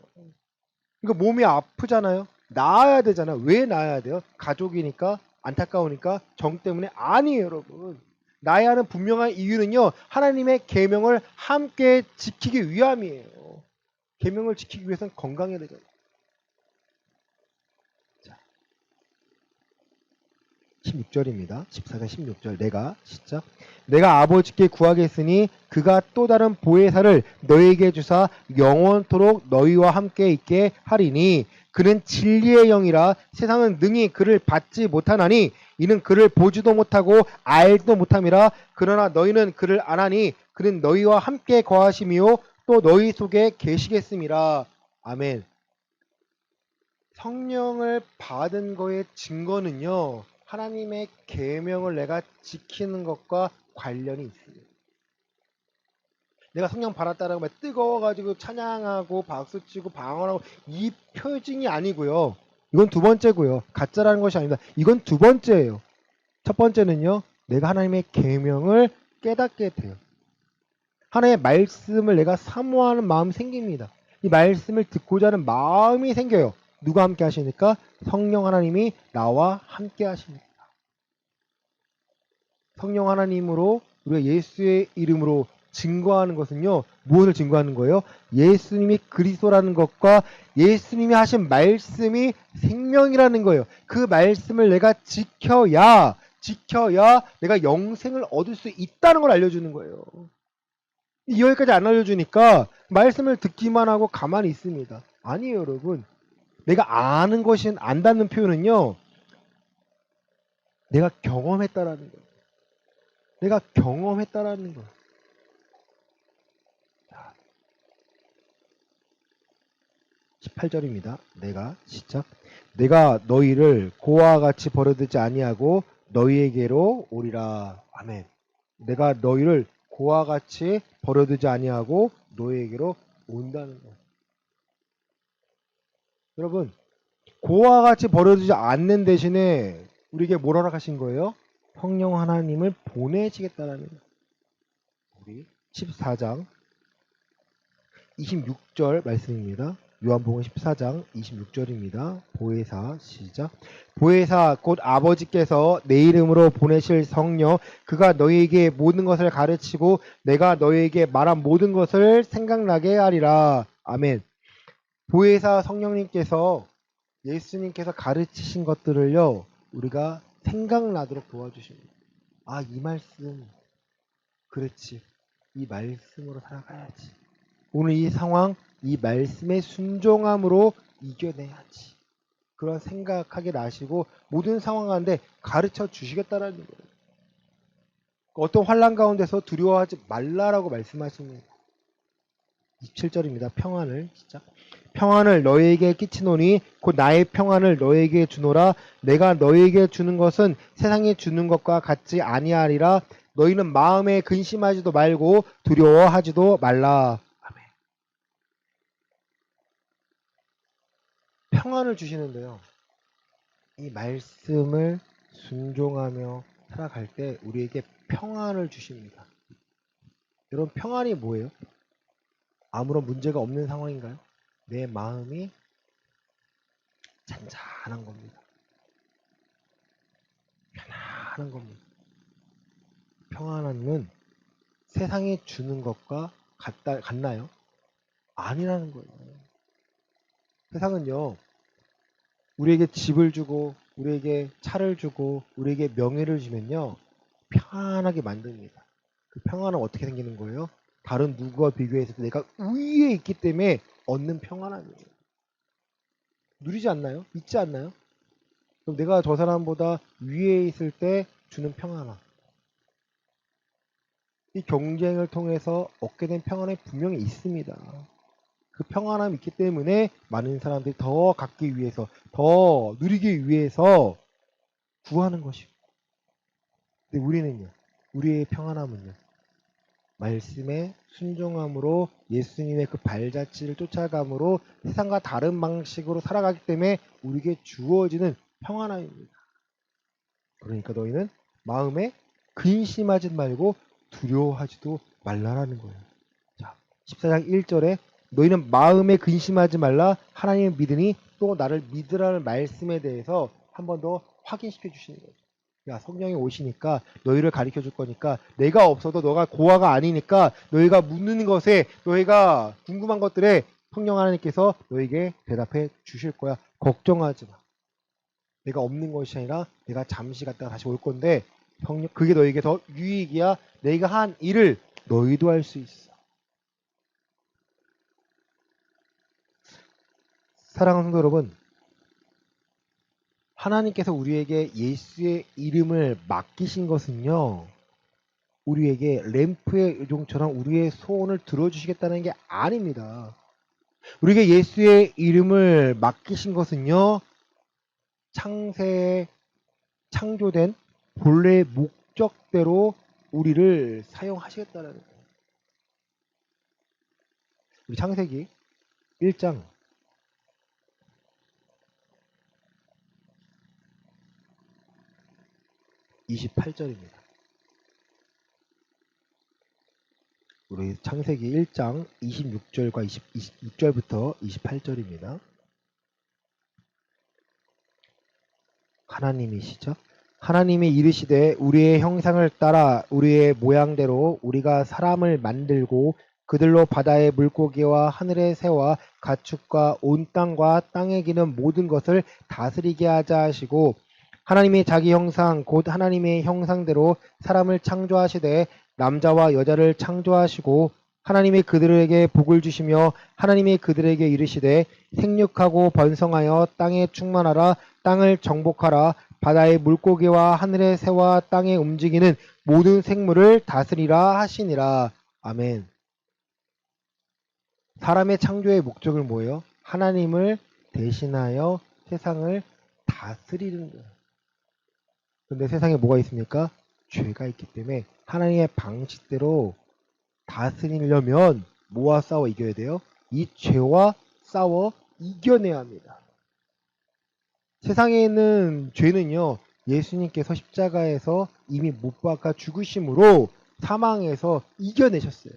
이거 몸이 아프잖아요. 나아야 되잖아요. 왜 나아야 돼요? 가족이니까, 안타까우니까, 정 때문에 아니에요, 여러분. 나아야 하는 분명한 이유는요. 하나님의 계명을 함께 지키기 위함이에요. 계명을 지키기 위해서는 건강해야 되잖아요. 자, 16절입니다. 14장 16절. 내가 시작. 내가 아버지께 구하겠으니 그가 또 다른 보혜사를 너희에게 주사 영원토록 너희와 함께 있게 하리니 그는 진리의 영이라 세상은 능히 그를 받지 못하나니 이는 그를 보지도 못하고 알지도 못함이라. 그러나 너희는 그를 아나니 그는 너희와 함께 거하심이요 또 너희 속에 계시겠음이라. 아멘. 성령을 받은 거의 증거는요. 하나님의 계명을 내가 지키는 것과 관련이 있습니다. 내가 성령 받았다라고 막 뜨거워가지고 찬양하고 박수치고 방언하고 이 표징이 아니고요. 이건 두 번째고요. 가짜라는 것이 아닙니다. 이건 두 번째예요. 첫 번째는요. 내가 하나님의 계명을 깨닫게 돼요. 하나님의 말씀을 내가 사모하는 마음이 생깁니다. 이 말씀을 듣고자 하는 마음이 생겨요. 누가 함께 하시니까? 성령 하나님이 나와 함께 하십니다. 성령 하나님으로 우리가 예수의 이름으로 증거하는 것은요. 무엇을 증거하는 거예요? 예수님이 그리스도라는 것과 예수님이 하신 말씀이 생명이라는 거예요. 그 말씀을 내가 지켜야 내가 영생을 얻을 수 있다는 걸 알려주는 거예요. 여기까지 안 알려주니까 말씀을 듣기만 하고 가만히 있습니다. 아니에요, 여러분. 내가 아는 것이 안다는 표현은요. 내가 경험했다라는 거예요. 내가 경험했다라는 거예요. 18절입니다. 내가 너희를 고아와 같이 버려두지 아니하고 너희에게로 오리라. 아멘. 내가 너희를 고아와 같이 버려두지 아니하고 너희에게로 온다는 거예요. 여러분, 고아와 같이 버려두지 않는 대신에 우리에게 뭘 허락하신 거예요? 성령 하나님을 보내시겠다라는 거예요. 우리 14장 26절 말씀입니다. 요한복음 14장 26절입니다. 보혜사 시작. 보혜사 곧 아버지께서 내 이름으로 보내실 성령 그가 너희에게 모든 것을 가르치고 내가 너희에게 말한 모든 것을 생각나게 하리라. 아멘. 보혜사 성령님께서 예수님께서 가르치신 것들을요. 우리가 생각나도록 도와주십니다. 아, 이 말씀 그렇지. 이 말씀으로 살아가야지. 오늘 이 상황, 이 말씀의 순종함으로 이겨내야지. 그런 생각하게 나시고 모든 상황 가운데 가르쳐 주시겠다라는 거예요. 어떤 환난 가운데서 두려워하지 말라라고 말씀하십니다. 27절입니다. 평안을 시작. 평안을 너희에게 끼치노니 곧 나의 평안을 너희에게 주노라. 내가 너희에게 주는 것은 세상에 주는 것과 같지 아니하리라. 너희는 마음에 근심하지도 말고 두려워하지도 말라. 아멘. 평안을 주시는데요. 이 말씀을 순종하며 살아갈 때 우리에게 평안을 주십니다. 여러분, 평안이 뭐예요? 아무런 문제가 없는 상황인가요? 내 마음이 잔잔한 겁니다. 편안한 겁니다. 평안함은 세상이 주는 것과 같나요? 아니라는 거예요. 세상은요, 우리에게 집을 주고, 우리에게 차를 주고, 우리에게 명예를 주면요, 편안하게 만듭니다. 그 평안은 어떻게 생기는 거예요? 다른 누구와 비교해서 내가 우위에 있기 때문에 얻는 평안함이에요. 누리지 않나요? 있지 않나요? 그럼 내가 저 사람보다 위에 있을 때 주는 평안함. 이 경쟁을 통해서 얻게 된 평안이 분명히 있습니다. 그 평안함이 있기 때문에 많은 사람들이 더 갖기 위해서, 더 누리기 위해서 구하는 것이고. 근데 우리는요, 우리의 평안함은요, 말씀의 순종함으로 예수님의 그 발자취를 쫓아감으로 세상과 다른 방식으로 살아가기 때문에 우리에게 주어지는 평안함입니다. 그러니까 너희는 마음에 근심하지 말고 두려워하지도 말라라는 거예요. 자, 14장 1절에 너희는 마음에 근심하지 말라 하나님을 믿으니 또 나를 믿으라는 말씀에 대해서 한 번 더 확인시켜 주시는 거예요. 야, 성령이 오시니까 너희를 가르쳐 줄 거니까 내가 없어도 너가 고아가 아니니까 너희가 묻는 것에 너희가 궁금한 것들에 성령 하나님께서 너희에게 대답해 주실 거야. 걱정하지 마. 내가 없는 것이 아니라 내가 잠시 갔다가 다시 올 건데 성령 그게 너희에게 더 유익이야. 내가 한 일을 너희도 할 수 있어. 사랑하는 성도 여러분, 하나님께서 우리에게 예수의 이름을 맡기신 것은요, 우리에게 램프의 요정처럼 우리의 소원을 들어주시겠다는 게 아닙니다. 우리에게 예수의 이름을 맡기신 것은요, 창세에 창조된 본래의 목적대로 우리를 사용하시겠다는 거예요. 우리 창세기 1장 28절입니다. 우리 창세기 1장 26절과 26절부터 28절입니다. 하나님이시죠. 하나님이 이르시되 우리의 형상을 따라 우리의 모양대로 우리가 사람을 만들고 그들로 바다의 물고기와 하늘의 새와 가축과 온 땅과 땅에 기는 모든 것을 다스리게 하자 하시고 하나님이 자기 형상 곧 하나님의 형상대로 사람을 창조하시되 남자와 여자를 창조하시고 하나님이 그들에게 복을 주시며 하나님이 그들에게 이르시되 생육하고 번성하여 땅에 충만하라 땅을 정복하라 바다의 물고기와 하늘의 새와 땅에 움직이는 모든 생물을 다스리라 하시니라. 아멘. 사람의 창조의 목적은 뭐예요? 하나님을 대신하여 세상을 다스리는 거예요. 근데 세상에 뭐가 있습니까? 죄가 있기 때문에 하나님의 방식대로 다스리려면 뭐와 싸워 이겨야 돼요? 이 죄와 싸워 이겨내야 합니다. 세상에 있는 죄는요, 예수님께서 십자가에서 이미 못 박아 죽으심으로 사망에서 이겨내셨어요.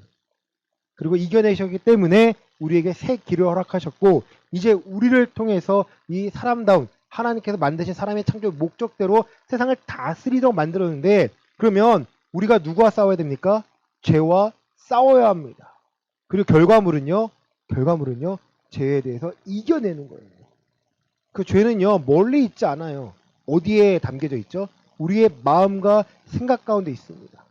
그리고 이겨내셨기 때문에 우리에게 새 길을 허락하셨고, 이제 우리를 통해서 이 사람다운 하나님께서 만드신 사람의 창조 목적대로 세상을 다스리도록 만들었는데, 그러면 우리가 누구와 싸워야 됩니까? 죄와 싸워야 합니다. 그리고 결과물은요, 죄에 대해서 이겨내는 거예요. 그 죄는요, 멀리 있지 않아요. 어디에 담겨져 있죠? 우리의 마음과 생각 가운데 있습니다.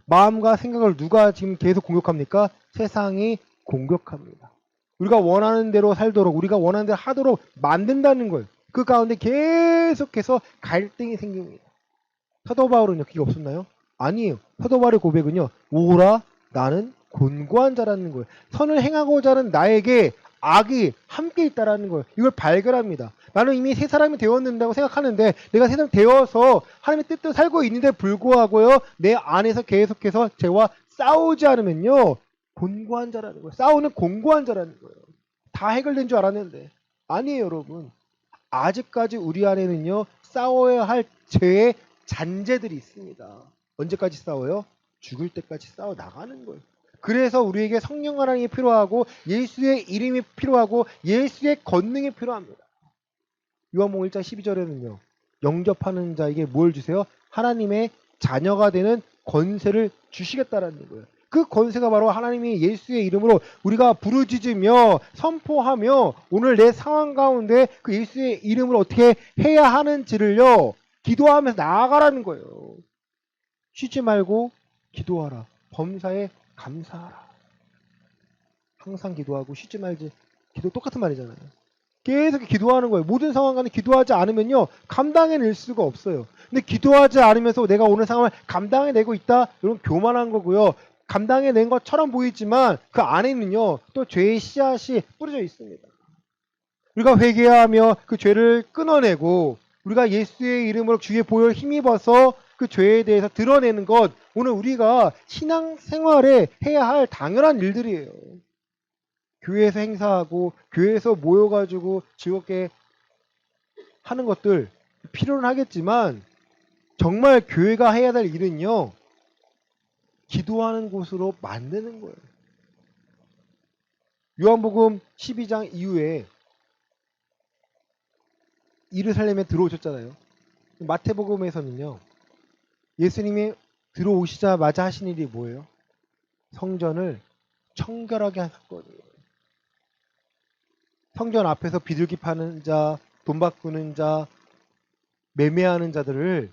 마음과 생각을 누가 지금 계속 공격합니까? 세상이 공격합니다. 우리가 원하는 대로 살도록, 우리가 원하는 대로 하도록 만든다는 거예요. 그 가운데 계속해서 갈등이 생깁니다. 사도 바울은요, 그게 없었나요? 아니에요. 사도 바울의 고백은요, 오라, 나는 곤고한 자라는 거예요. 선을 행하고자 하는 나에게 악이 함께 있다라는 거예요. 이걸 발견합니다. 나는 이미 새 사람이 되었는다고 생각하는데 내가 새 사람이 되어서 하나님의 뜻대로 살고 있는데 불구하고요, 내 안에서 계속해서 죄와 싸우지 않으면요, 곤고한 자라는 거예요. 싸우는 공고한 자라는 거예요. 다 해결된 줄 알았는데 아니에요, 여러분. 아직까지 우리 안에는요, 싸워야 할 죄의 잔재들이 있습니다. 언제까지 싸워요? 죽을 때까지 싸워 나가는 거예요. 그래서 우리에게 성령 하나님이 필요하고 예수의 이름이 필요하고 예수의 권능이 필요합니다. 요한복음 1장 12절에는요. 영접하는 자에게 뭘 주세요? 하나님의 자녀가 되는 권세를 주시겠다라는 거예요. 그 권세가 바로 하나님이 예수의 이름으로 우리가 부르짖으며 선포하며 오늘 내 상황 가운데 그 예수의 이름을 어떻게 해야 하는지를요, 기도하면서 나아가라는 거예요. 쉬지 말고 기도하라. 범사에 감사하라. 항상 기도하고 쉬지 말지. 기도 똑같은 말이잖아요. 계속 기도하는 거예요. 모든 상황 가운데 기도하지 않으면요, 감당해낼 수가 없어요. 근데 기도하지 않으면서 내가 오늘 상황을 감당해내고 있다? 이런 교만한 거고요. 감당해낸 것처럼 보이지만 그 안에는요, 또 죄의 씨앗이 뿌려져 있습니다. 우리가 회개하며 그 죄를 끊어내고 우리가 예수의 이름으로 주의 보혈 힘입어서 그 죄에 대해서 드러내는 것, 오늘 우리가 신앙생활에 해야 할 당연한 일들이에요. 교회에서 행사하고 교회에서 모여가지고 즐겁게 하는 것들 필요는 하겠지만 정말 교회가 해야 될 일은요, 기도하는 곳으로 만드는 거예요. 요한복음 12장 이후에 예루살렘에 들어오셨잖아요. 마태복음에서는요, 예수님이 들어오시자마자 하신 일이 뭐예요? 성전을 청결하게 한 사건이에요. 성전 앞에서 비둘기 파는 자, 돈 바꾸는 자, 매매하는 자들을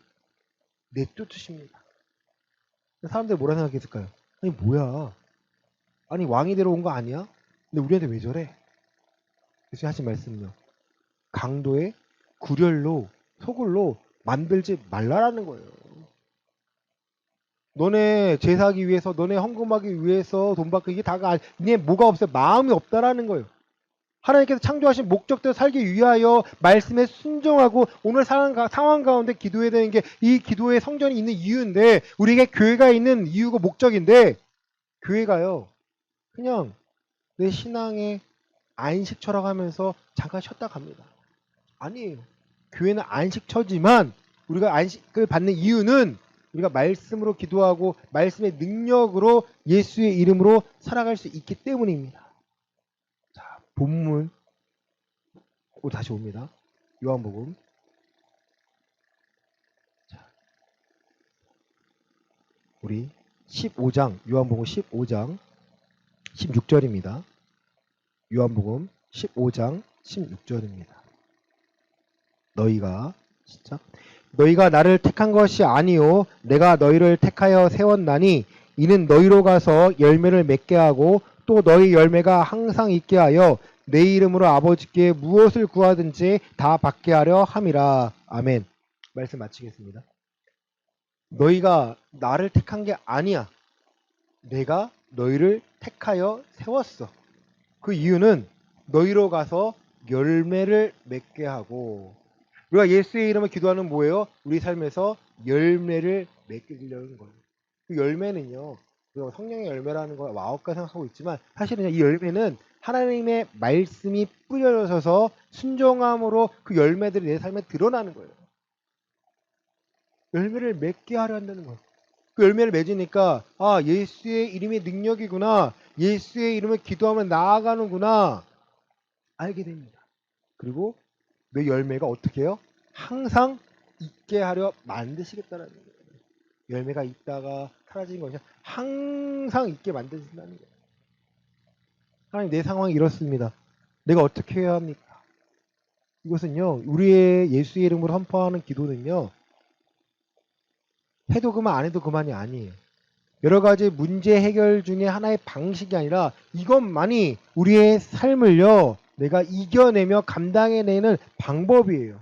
내쫓으십니다. 사람들이 뭐라 생각했을까요? 아니 뭐야? 아니 왕이 데려온 거 아니야? 근데 우리한테 왜 저래? 예수님 하신 말씀은요, 강도의 구렬로 소굴로 만들지 말라라는 거예요. 너네 제사하기 위해서, 너네 헌금하기 위해서 돈 받고 이게 다가 네 뭐가 없어요? 마음이 없다라는 거예요. 하나님께서 창조하신 목적대로 살기 위하여 말씀에 순종하고 오늘 상황 가운데 기도해야 되는 게 이 기도의 성전이 있는 이유인데, 우리에게 교회가 있는 이유가 목적인데, 교회가요 그냥 내 신앙의 안식처라고 하면서 잠깐 쉬었다 갑니다. 아니에요. 교회는 안식처지만 우리가 안식을 받는 이유는 우리가 말씀으로 기도하고 말씀의 능력으로 예수의 이름으로 살아갈 수 있기 때문입니다. 자, 본문 다시 옵니다. 요한복음. 자, 우리 15장, 요한복음 15장 16절입니다. 요한복음 15장 16절입니다. 너희가 나를 택한 것이 아니요 내가 너희를 택하여 세웠나니 이는 너희로 가서 열매를 맺게 하고 또 너희 열매가 항상 있게 하여 내 이름으로 아버지께 무엇을 구하든지 다 받게 하려 함이라. 아멘. 말씀 마치겠습니다. 너희가 나를 택한 게 아니야. 내가 너희를 택하여 세웠어. 그 이유는 너희로 가서 열매를 맺게 하고, 우리가 예수의 이름을 기도하는 뭐예요? 우리 삶에서 열매를 맺으려는 거예요. 그 열매는요, 우리가 성령의 열매라는 걸 와우까 생각하고 있지만 사실은 이 열매는 하나님의 말씀이 뿌려져서 순종함으로 그 열매들이 내 삶에 드러나는 거예요. 열매를 맺게 하려 한다는 거예요. 그 열매를 맺으니까 예수의 이름의 능력이구나, 예수의 이름을 기도하면 나아가는구나 알게 됩니다. 그리고 내 열매가 어떻게 해요? 항상 있게 하려 만드시겠다는 거예요. 열매가 있다가 사라지는 것이 아니라 항상 있게 만드신다는 거예요. 하나님, 내 상황이 이렇습니다. 내가 어떻게 해야 합니까? 이것은요, 우리의 예수의 이름으로 선포하는 기도는요, 해도 그만 안 해도 그만이 아니에요. 여러 가지 문제 해결 중에 하나의 방식이 아니라 이것만이 우리의 삶을요, 내가 이겨내며 감당해내는 방법이에요.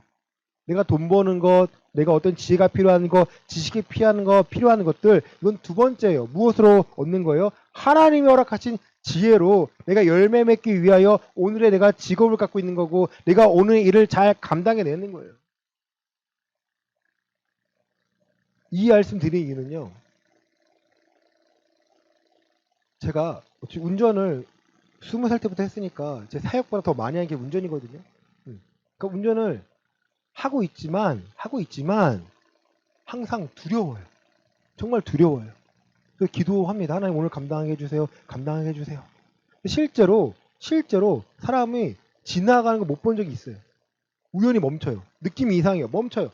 내가 돈 버는 것, 내가 어떤 지혜가 필요한 것, 지식이 필요한 것들, 이건 두 번째예요. 무엇으로 얻는 거예요? 하나님이 허락하신 지혜로 내가 열매 맺기 위하여 오늘의 내가 직업을 갖고 있는 거고, 내가 오늘 일을 잘 감당해내는 거예요. 이 말씀 드린 이유는요, 제가 운전을 20살 때부터 했으니까 제 사역보다 더 많이 한 게 운전이거든요. 그러니까 운전을 하고 있지만 항상 두려워요. 정말 두려워요. 그래서 기도합니다. 하나님, 오늘 감당하게 해주세요. 감당하게 해주세요. 실제로 사람이 지나가는 거 못 본 적이 있어요. 우연히 멈춰요. 느낌이 이상해요. 멈춰요.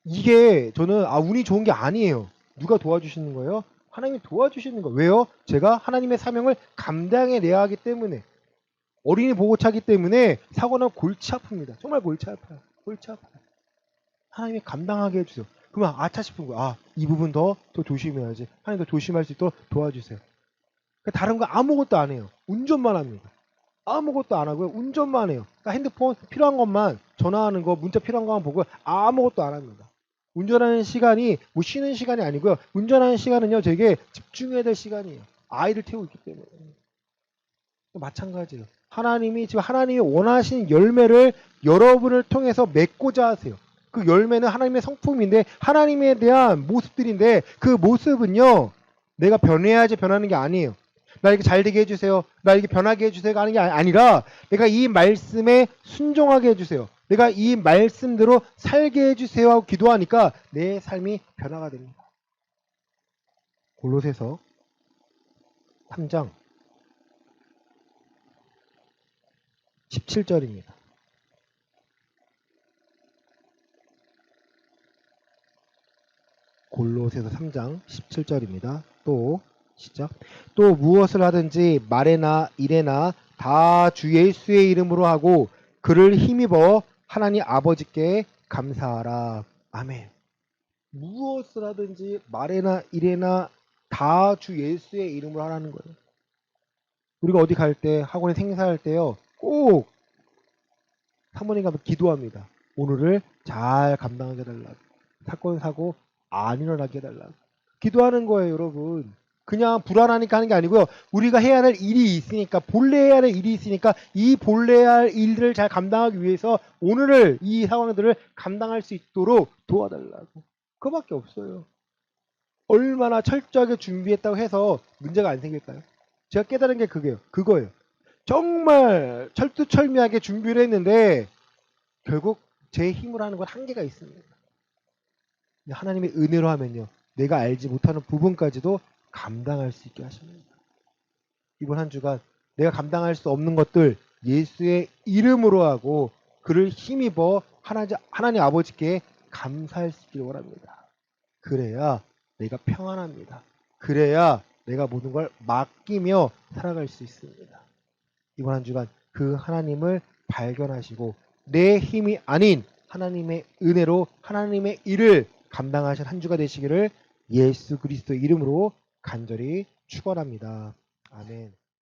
이게 저는 운이 좋은 게 아니에요. 누가 도와주시는 거예요? 하나님이 도와주시는 거예요. 왜요? 제가 하나님의 사명을 감당해내야 하기 때문에. 어린이 보호차기 때문에 사고는 골치 아픕니다. 정말 골치 아파요. 골치 아파요. 하나님이 감당하게 해주세요. 그러면 아차 싶은 거야. 이 부분 더 조심해야지. 하나님 더 조심할 수 있도록 도와주세요. 다른 거 아무것도 안 해요. 운전만 합니다. 아무것도 안 하고요. 운전만 해요. 그러니까 핸드폰 필요한 것만, 전화하는 거, 문자 필요한 것만 보고 아무것도 안 합니다. 운전하는 시간이 뭐 쉬는 시간이 아니고요. 운전하는 시간은요, 되게 집중해야 될 시간이에요. 아이를 태우고 있기 때문에. 마찬가지예요. 하나님이 원하시는 열매를 여러분을 통해서 맺고자 하세요. 그 열매는 하나님의 성품인데, 하나님에 대한 모습들인데, 그 모습은요, 내가 변해야지 변하는 게 아니에요. 나 이렇게 잘 되게 해주세요. 나 이렇게 변하게 해주세요가 하는 게 아니라, 내가 이 말씀에 순종하게 해주세요. 내가 이 말씀대로 살게 해주세요 하고 기도하니까 내 삶이 변화가 됩니다. 골로새서 3장 17절입니다. 골로새서 3장 17절입니다. 또 시작. 또 무엇을 하든지 말에나 일에나 다 주 예수의 이름으로 하고 그를 힘입어 하나님 아버지께 감사하라. 아멘. 무엇을 하든지 말에나 일에나 다 주 예수의 이름으로 하라는 거예요. 우리가 어디 갈 때, 학원에 행사할 때요, 꼭 사모님 가면 기도합니다. 오늘을 잘 감당하게 해달라고. 사건 사고 안 일어나게 해달라고. 기도하는 거예요, 여러분. 그냥 불안하니까 하는 게 아니고요. 우리가 해야 할 일이 있으니까, 본래 해야 할 일이 있으니까 이 본래 할 일을 잘 감당하기 위해서 오늘을, 이 상황들을 감당할 수 있도록 도와달라고. 그거밖에 없어요. 얼마나 철저하게 준비했다고 해서 문제가 안 생길까요? 제가 깨달은 게 그거예요. 정말 철두철미하게 준비를 했는데 결국 제 힘으로 하는 건 한계가 있습니다. 하나님의 은혜로 하면요, 내가 알지 못하는 부분까지도 감당할 수 있게 하십니다. 이번 한 주간 내가 감당할 수 없는 것들 예수의 이름으로 하고 그를 힘입어 하나님 아버지께 감사할 수 있기를 원합니다. 그래야 내가 평안합니다. 그래야 내가 모든 걸 맡기며 살아갈 수 있습니다. 이번 한 주간 그 하나님을 발견하시고 내 힘이 아닌 하나님의 은혜로 하나님의 일을 감당하신 한 주가 되시기를 예수 그리스도 이름으로 간절히 축원합니다. 아멘.